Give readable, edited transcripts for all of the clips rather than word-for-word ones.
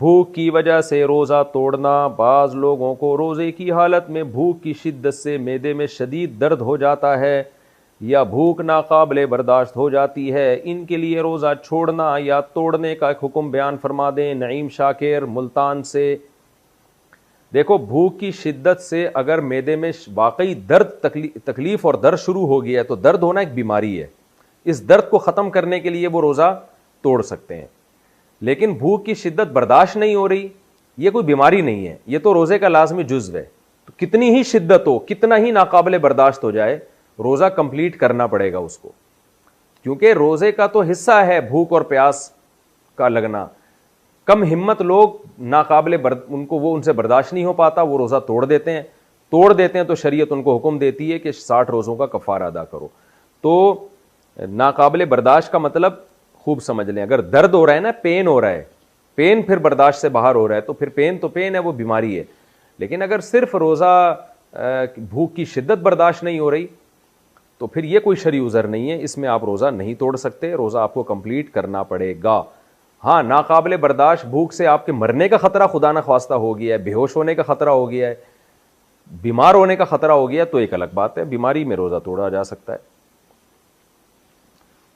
بھوک کی وجہ سے روزہ توڑنا، بعض لوگوں کو روزے کی حالت میں بھوک کی شدت سے معدے میں شدید درد ہو جاتا ہے یا بھوک ناقابل برداشت ہو جاتی ہے، ان کے لیے روزہ چھوڑنا یا توڑنے کا ایک حکم بیان فرما دیں۔ نعیم شاکر ملتان سے۔ دیکھو، بھوک کی شدت سے اگر معدے میں واقعی درد، تکلیف اور درد شروع ہو گیا ہے تو درد ہونا ایک بیماری ہے، اس درد کو ختم کرنے کے لیے وہ روزہ توڑ سکتے ہیں۔ لیکن بھوک کی شدت برداشت نہیں ہو رہی، یہ کوئی بیماری نہیں ہے، یہ تو روزے کا لازمی جزو ہے، تو کتنی ہی شدت ہو، کتنا ہی ناقابل برداشت ہو جائے، روزہ کمپلیٹ کرنا پڑے گا اس کو، کیونکہ روزے کا تو حصہ ہے بھوک اور پیاس کا لگنا۔ کم ہمت لوگ ان سے برداشت نہیں ہو پاتا، وہ روزہ توڑ دیتے ہیں تو شریعت ان کو حکم دیتی ہے کہ 60 روزوں کا کفارہ ادا کرو۔ تو ناقابل برداشت کا مطلب خوب سمجھ لیں، اگر درد ہو رہا ہے نا، پین ہو رہا ہے، پین پھر برداشت سے باہر ہو رہا ہے تو پھر پین ہے، وہ بیماری ہے۔ لیکن اگر صرف روزہ بھوک کی شدت برداشت نہیں ہو رہی تو پھر یہ کوئی شرعی عذر نہیں ہے، اس میں آپ روزہ نہیں توڑ سکتے، روزہ آپ کو کمپلیٹ کرنا پڑے گا۔ ہاں، ناقابل برداشت بھوک سے آپ کے مرنے کا خطرہ خدا نخواستہ ہو گیا ہے، بے ہوش ہونے کا خطرہ ہو گیا ہے، بیمار ہونے کا خطرہ ہو گیا تو ایک الگ بات ہے، بیماری میں روزہ توڑا جا سکتا ہے۔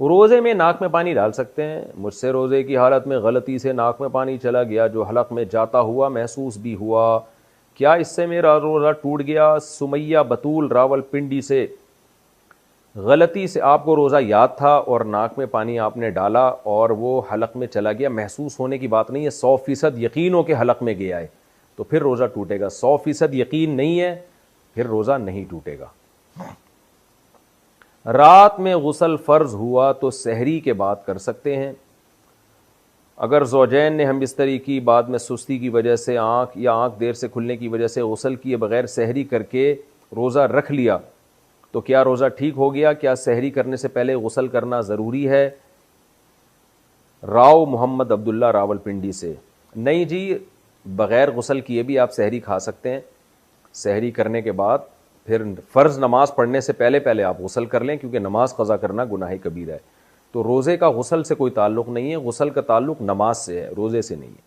روزے میں ناک میں پانی ڈال سکتے ہیں۔ مجھ سے روزے کی حالت میں غلطی سے ناک میں پانی چلا گیا جو حلق میں جاتا ہوا محسوس بھی ہوا، کیا اس سے میرا روزہ ٹوٹ گیا؟ سمیہ بطول راول پنڈی سے۔ غلطی سے آپ کو روزہ یاد تھا اور ناک میں پانی آپ نے ڈالا اور وہ حلق میں چلا گیا، محسوس ہونے کی بات نہیں ہے، 100% یقین ہو کہ حلق میں گیا ہے تو پھر روزہ ٹوٹے گا۔ 100% یقین نہیں ہے پھر روزہ نہیں ٹوٹے گا۔ رات میں غسل فرض ہوا تو سحری کے بعد کر سکتے ہیں۔ اگر زوجین نے ہم بستری کی، بعد میں سستی کی وجہ سے آنکھ دیر سے کھلنے کی وجہ سے غسل کیے بغیر سحری کر کے روزہ رکھ لیا تو کیا روزہ ٹھیک ہو گیا؟ کیا سحری کرنے سے پہلے غسل کرنا ضروری ہے؟ راؤ محمد عبداللہ راول پنڈی سے۔ نہیں جی، بغیر غسل کیے بھی آپ سحری کھا سکتے ہیں۔ سحری کرنے کے بعد پھر فرض نماز پڑھنے سے پہلے آپ غسل کر لیں، کیونکہ نماز قضا کرنا گناہ کبیرہ ہے۔ تو روزے کا غسل سے کوئی تعلق نہیں ہے، غسل کا تعلق نماز سے ہے، روزے سے نہیں ہے۔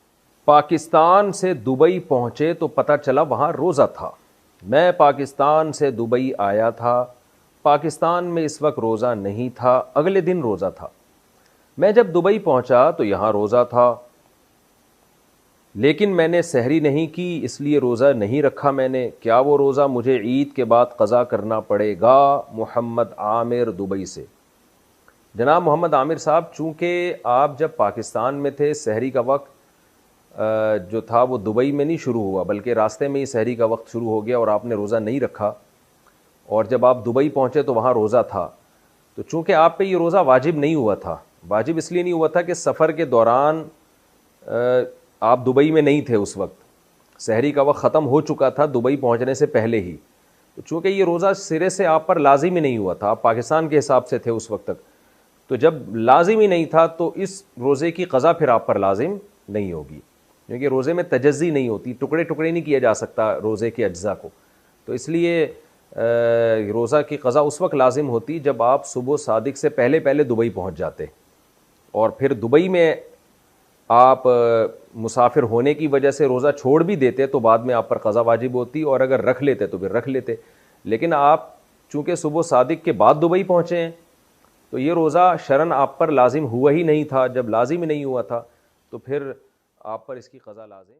پاکستان سے دبئی پہنچے تو پتہ چلا وہاں روزہ تھا۔ میں پاکستان سے دبئی آیا تھا، پاکستان میں اس وقت روزہ نہیں تھا، اگلے دن روزہ تھا۔ میں جب دبئی پہنچا تو یہاں روزہ تھا، لیکن میں نے سحری نہیں کی، اس لیے روزہ نہیں رکھا میں نے۔ کیا وہ روزہ مجھے عید کے بعد قضا کرنا پڑے گا؟ محمد عامر دبئی سے۔ جناب محمد عامر صاحب، چونکہ آپ جب پاکستان میں تھے، سحری کا وقت جو تھا وہ دبئی میں نہیں شروع ہوا بلکہ راستے میں ہی سحری کا وقت شروع ہو گیا اور آپ نے روزہ نہیں رکھا، اور جب آپ دبئی پہنچے تو وہاں روزہ تھا، تو چونکہ آپ پہ یہ روزہ واجب نہیں ہوا تھا، واجب اس لیے نہیں ہوا تھا کہ سفر کے دوران آپ دبئی میں نہیں تھے، اس وقت سحری کا وقت ختم ہو چکا تھا دبئی پہنچنے سے پہلے ہی، تو چونکہ یہ روزہ سرے سے آپ پر لازم ہی نہیں ہوا تھا، آپ پاکستان کے حساب سے تھے اس وقت تک، تو جب لازم ہی نہیں تھا تو اس روزے کی قضا پھر آپ پر لازم نہیں ہوگی، کیونکہ روزے میں تجزی نہیں ہوتی، ٹکڑے ٹکڑے نہیں کیا جا سکتا روزے کے اجزاء کو، تو اس لیے روزہ کی قضا اس وقت لازم ہوتی جب آپ صبح صادق سے پہلے دبئی پہنچ جاتے، اور پھر دبئی میں آپ مسافر ہونے کی وجہ سے روزہ چھوڑ بھی دیتے تو بعد میں آپ پر قضا واجب ہوتی، اور اگر رکھ لیتے تو پھر رکھ لیتے، لیکن آپ چونکہ صبح صادق کے بعد دبئی پہنچے ہیں تو یہ روزہ شرعاً آپ پر لازم ہوا ہی نہیں تھا، جب لازم ہی نہیں ہوا تھا تو پھر آپ پر اس کی قضا لازم